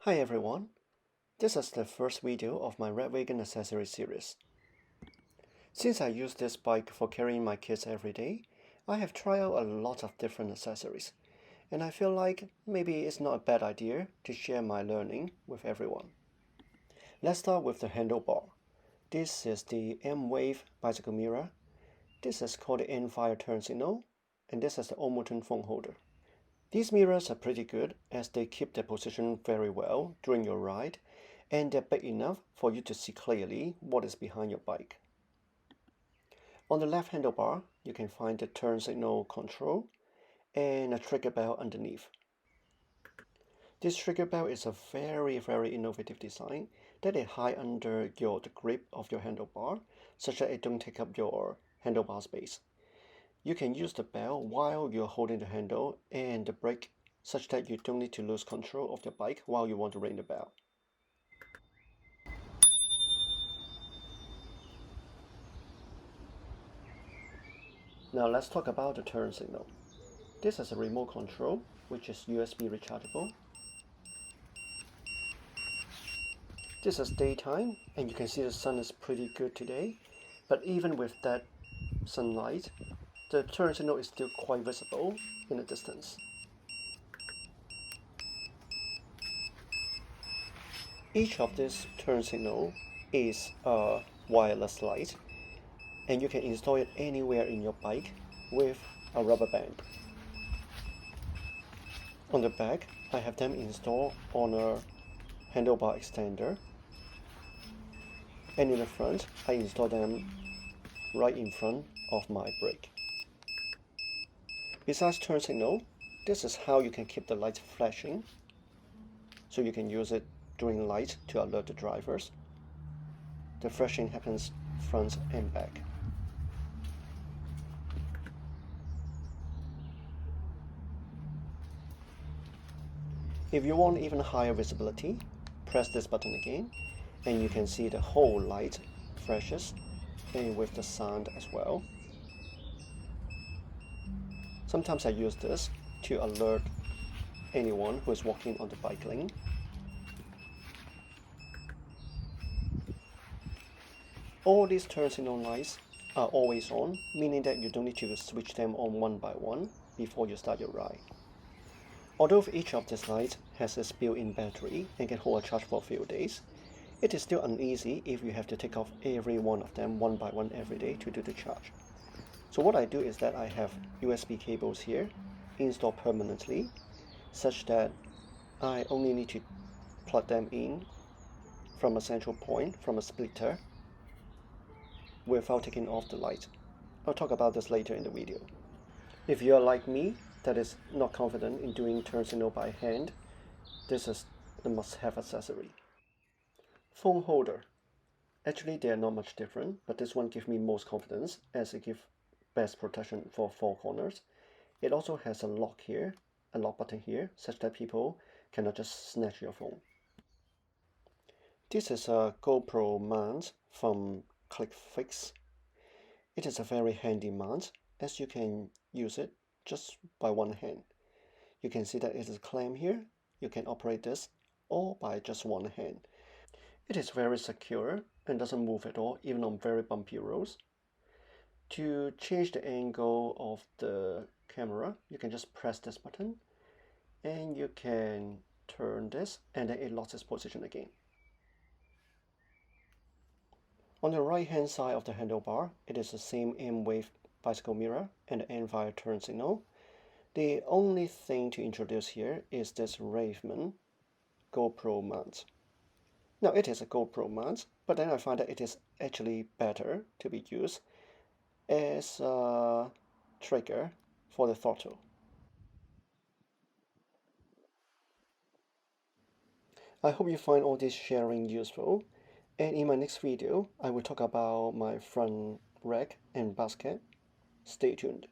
Hi everyone, this is the first video of my Radwagon accessory series. Since I use this bike for carrying my kids every day, I have tried out a lot of different accessories, and I feel like maybe it's not a bad idea to share my learning with everyone. Let's start with the handlebar. This is the M-Wave bicycle mirror. This is called the Antfire turn signal, and this is the Omoton phone holder. These mirrors are pretty good as they keep their position very well during your ride, and they're big enough for you to see clearly what is behind your bike. On the left handlebar, you can find the turn signal control and a trigger bell underneath. This trigger bell is a very innovative design that it hides under the grip of your handlebar such that it don't take up your handlebar space. You can use the bell while you're holding the handle and the brake such that you don't need to lose control of your bike while you want to ring the bell. Now let's talk about the turn signal. This is a remote control which is USB rechargeable. This is daytime and you can see the sun is pretty good today, but even with that sunlight, the turn signal is still quite visible in the distance. Each of these turn signal is a wireless light, and you can install it anywhere in your bike with a rubber band. On the back, I have them installed on a handlebar extender, and in the front, I install them right in front of my brake. Besides turn signal, this is how you can keep the light flashing, so you can use it during light to alert the drivers. The flashing happens front and back. If you want even higher visibility, press this button again and you can see the whole light flashes and with the sound as well. Sometimes I use this to alert anyone who is walking on the bike lane. All these turn signal lights are always on, meaning that you don't need to switch them on one by one before you start your ride. Although each of these lights has a built-in battery and can hold a charge for a few days, it is still uneasy if you have to take off every one of them one by one every day to do the charge. So what I do is that I have USB cables here installed permanently, such that I only need to plug them in from a central point, from a splitter, without taking off the light. I'll talk about this later in the video. If you are like me, that is not confident in doing turn signal by hand, this is a must-have accessory. Phone holder. Actually, they are not much different, but this one gives me most confidence as it gives best protection for four corners. It also has a lock here, a lock button here, such that people cannot just snatch your phone. This is a GoPro mount from Klickfix. It is a very handy mount as you can use it just by one hand. You can see that it is a clamp here. You can operate this all by just one hand. It is very secure and doesn't move at all, even on very bumpy roads. To change the angle of the camera, you can just press this button and you can turn this and then it locks its position again. On the right hand side of the handlebar, it is the same M-Wave bicycle mirror and the Antfire turn signal. The only thing to introduce here is this Ravemen GoPro mount. Now it is a GoPro mount, but then I find that it is actually better to be used as a trigger for the throttle. I hope you find all this sharing useful, and in my next video I will talk about my front rack and basket. Stay tuned.